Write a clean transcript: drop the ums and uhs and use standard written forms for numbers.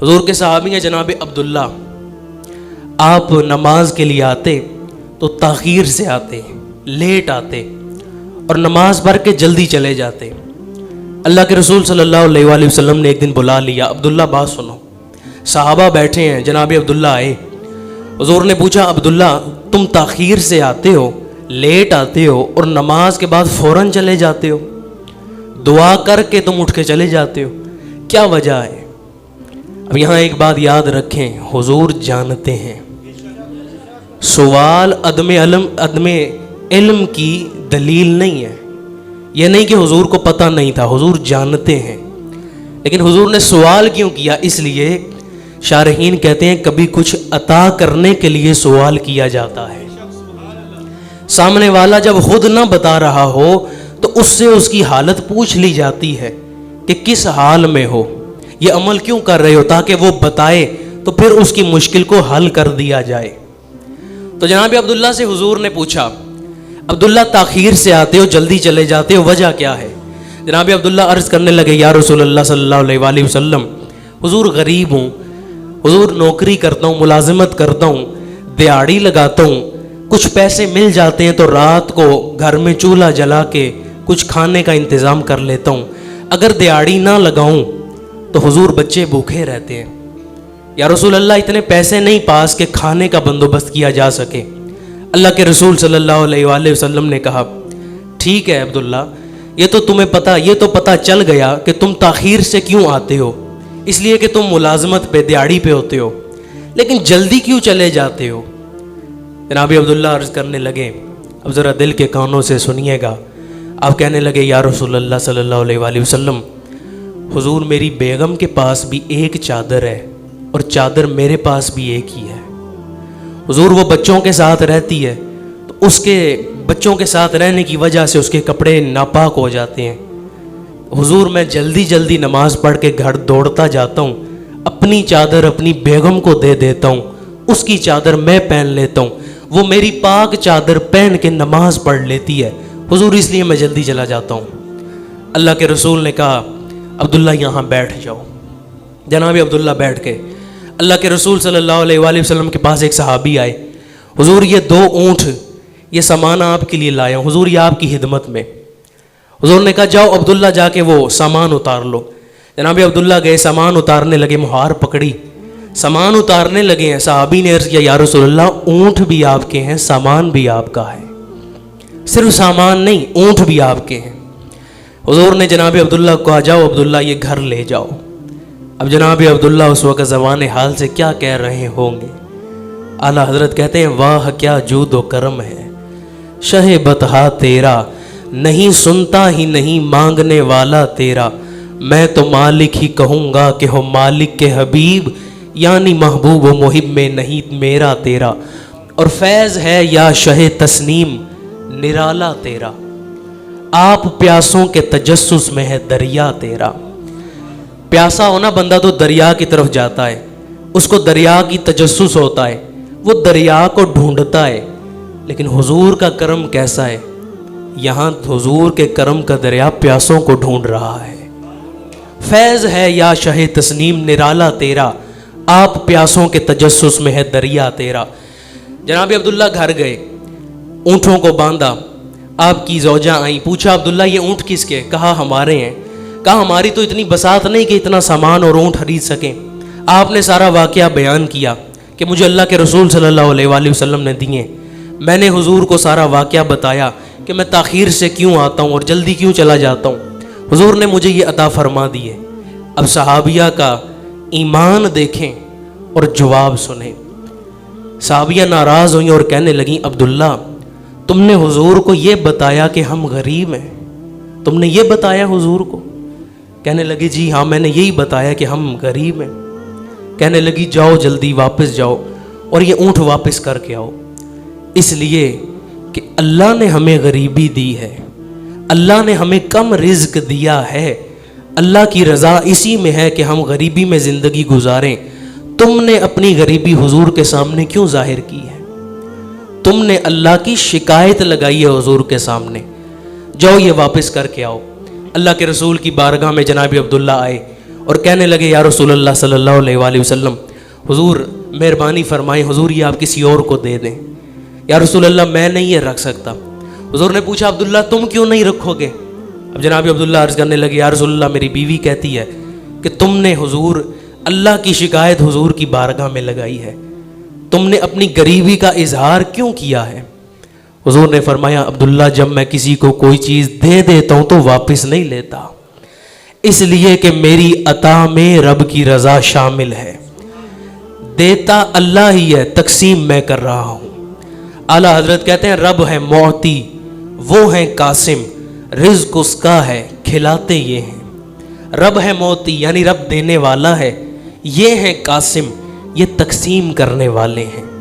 حضور کے صحابی ہیں جناب عبداللہ، آپ نماز کے لیے آتے تو تاخیر سے آتے، لیٹ آتے اور نماز پڑھ کے جلدی چلے جاتے۔ اللہ کے رسول صلی اللہ علیہ وآلہ وسلم نے ایک دن بلا لیا، عبداللہ بات سنو۔ صحابہ بیٹھے ہیں، جناب عبداللہ آئے، حضور نے پوچھا عبداللہ تم تاخیر سے آتے ہو، لیٹ آتے ہو اور نماز کے بعد فوراً چلے جاتے ہو، دعا کر کے تم اٹھ کے چلے جاتے ہو، کیا وجہ ہے؟ اب یہاں ایک بات یاد رکھیں، حضور جانتے ہیں، سوال عدم علم کی دلیل نہیں ہے۔ یہ نہیں کہ حضور کو پتہ نہیں تھا، حضور جانتے ہیں، لیکن حضور نے سوال کیوں کیا؟ اس لیے شارحین کہتے ہیں کبھی کچھ عطا کرنے کے لیے سوال کیا جاتا ہے۔ سامنے والا جب خود نہ بتا رہا ہو تو اس سے اس کی حالت پوچھ لی جاتی ہے کہ کس حال میں ہو، یہ عمل کیوں کر رہے ہو، تاکہ وہ بتائے تو پھر اس کی مشکل کو حل کر دیا جائے۔ تو جناب عبداللہ سے حضور نے پوچھا عبداللہ تاخیر سے آتے ہو، جلدی چلے جاتے ہو، وجہ کیا ہے؟ جناب عبداللہ عرض کرنے لگے یا رسول اللہ صلی اللہ علیہ وآلہ وسلم، حضور غریب ہوں، حضور نوکری کرتا ہوں، ملازمت کرتا ہوں، دیہاڑی لگاتا ہوں، کچھ پیسے مل جاتے ہیں تو رات کو گھر میں چولہا جلا کے کچھ کھانے کا انتظام کر لیتا ہوں، اگر دیہاڑی نہ لگاؤں تو حضور بچے بھوکے رہتے ہیں، یا رسول اللہ اتنے پیسے نہیں پاس کہ کھانے کا بندوبست کیا جا سکے۔ اللہ کے رسول صلی اللہ علیہ وآلہ وسلم نے کہا ٹھیک ہے عبداللہ، یہ تو پتہ چل گیا کہ تم تاخیر سے کیوں آتے ہو، اس لیے کہ تم ملازمت پہ دیہاڑی پہ ہوتے ہو، لیکن جلدی کیوں چلے جاتے ہو؟ جناب عبداللہ عرض کرنے لگے، اب ذرا دل کے کانوں سے سنیے گا، آپ کہنے لگے یا رسول اللہ صلی اللہ علیہ وآلہ وسلم، حضور میری بیگم کے پاس بھی ایک چادر ہے اور چادر میرے پاس بھی ایک ہی ہے، حضور وہ بچوں کے ساتھ رہتی ہے تو اس کے بچوں کے ساتھ رہنے کی وجہ سے اس کے کپڑے ناپاک ہو جاتے ہیں، حضور میں جلدی جلدی نماز پڑھ کے گھر دوڑتا جاتا ہوں، اپنی چادر اپنی بیگم کو دے دیتا ہوں، اس کی چادر میں پہن لیتا ہوں، وہ میری پاک چادر پہن کے نماز پڑھ لیتی ہے، حضور اس لیے میں جلدی چلا جاتا ہوں۔ اللہ کے رسول نے کہا عبداللہ یہاں بیٹھ جاؤ۔ جناب عبداللہ بیٹھ کے اللہ کے رسول صلی اللہ علیہ وآلہ وسلم کے پاس ایک صحابی آئے، حضور یہ 2 اونٹ یہ سامان آپ کے لیے لایا ہوں، حضور یہ آپ کی خدمت میں۔ حضور نے کہا جاؤ عبداللہ جا کے وہ سامان اتار لو۔ جناب عبداللہ گئے، سامان اتارنے لگے، مہار پکڑی، سامان اتارنے لگے ہیں، صحابی نے عرض کیا یا رسول اللہ اونٹ بھی آپ کے ہیں، سامان بھی آپ کا ہے، صرف سامان نہیں اونٹ بھی آپ کے ہیں۔ حضور نے جناب عبداللہ کو کہا جاؤ عبداللہ یہ گھر لے جاؤ۔ اب جناب عبداللہ اس وقت زبان حال سے کیا کہہ رہے ہوں گے؟ اعلیٰ حضرت کہتے ہیں واہ کیا جود و کرم ہے شہ بطحا تیرا، نہیں سنتا ہی نہیں مانگنے والا تیرا، میں تو مالک ہی کہوں گا کہ ہو مالک کے حبیب، یعنی محبوب و محب میں نہیں میرا تیرا، اور فیض ہے یا شہ تسنیم نرالا تیرا، آپ پیاسوں کے تجسس میں ہے دریا تیرا۔ پیاسا ہونا بندہ تو دریا کی طرف جاتا ہے، اس کو دریا کی تجسس ہوتا ہے، وہ دریا کو ڈھونڈتا ہے، لیکن حضور کا کرم کیسا ہے؟ یہاں حضور کے کرم کا دریا پیاسوں کو ڈھونڈ رہا ہے۔ فیض ہے یا شہ تسنیم نرالا تیرا، آپ پیاسوں کے تجسس میں ہے دریا تیرا۔ جناب عبداللہ گھر گئے، اونٹوں کو باندھا، آپ کی زوجہ آئیں، پوچھا عبداللہ یہ اونٹ کس کے؟ کہا ہمارے ہیں۔ کہا ہماری تو اتنی بساط نہیں کہ اتنا سامان اور اونٹ خرید سکیں۔ آپ نے سارا واقعہ بیان کیا کہ مجھے اللہ کے رسول صلی اللہ علیہ وآلہ وسلم نے دیے، میں نے حضور کو سارا واقعہ بتایا کہ میں تاخیر سے کیوں آتا ہوں اور جلدی کیوں چلا جاتا ہوں، حضور نے مجھے یہ عطا فرما دیے۔ اب صحابیہ کا ایمان دیکھیں اور جواب سنیں۔ صحابیہ ناراض ہوئیں اور کہنے لگیں عبداللہ تم نے حضور کو یہ بتایا کہ ہم غریب ہیں، تم نے یہ بتایا حضور کو؟ کہنے لگی جی ہاں میں نے یہی بتایا کہ ہم غریب ہیں۔ کہنے لگی جاؤ جلدی واپس جاؤ اور یہ اونٹ واپس کر کے آؤ، اس لیے کہ اللہ نے ہمیں غریبی دی ہے، اللہ نے ہمیں کم رزق دیا ہے، اللہ کی رضا اسی میں ہے کہ ہم غریبی میں زندگی گزاریں۔ تم نے اپنی غریبی حضور کے سامنے کیوں ظاہر کی ہے؟ تم نے اللہ کی شکایت لگائی ہے حضور کے سامنے، جاؤ یہ واپس کر کے آؤ۔ اللہ کے رسول کی بارگاہ میں جناب عبداللہ آئے، اور کہنے لگے یا رسول اللہ صلی اللہ علیہ وآلہ وسلم، حضور مہربانی فرمائیں، حضور یہ آپ کسی اور کو دے دیں۔ یا رسول اللہ میں نہیں یہ رکھ سکتا۔ حضور نے پوچھا عبداللہ تم کیوں نہیں رکھو گے؟ اب جناب عبداللہ عرض کرنے لگے یا رسول اللہ میری بیوی کہتی ہے کہ تم نے حضور اللہ کی شکایت حضور کی بارگاہ میں لگائی ہے، تم نے اپنی غریبی کا اظہار کیوں کیا ہے؟ حضور نے فرمایا عبداللہ جب میں کسی کو کوئی چیز دے دیتا ہوں تو واپس نہیں لیتا، اس لیے کہ میری عطا میں رب کی رضا شامل ہے، دیتا اللہ ہی ہے، تقسیم میں کر رہا ہوں۔ اعلیٰ حضرت کہتے ہیں رب ہے معطی، وہ ہیں قاسم، رزق اس کا ہے، کھلاتے یہ ہیں۔ رب ہے معطی یعنی رب دینے والا ہے، یہ ہیں قاسم، یہ تقسیم کرنے والے ہیں۔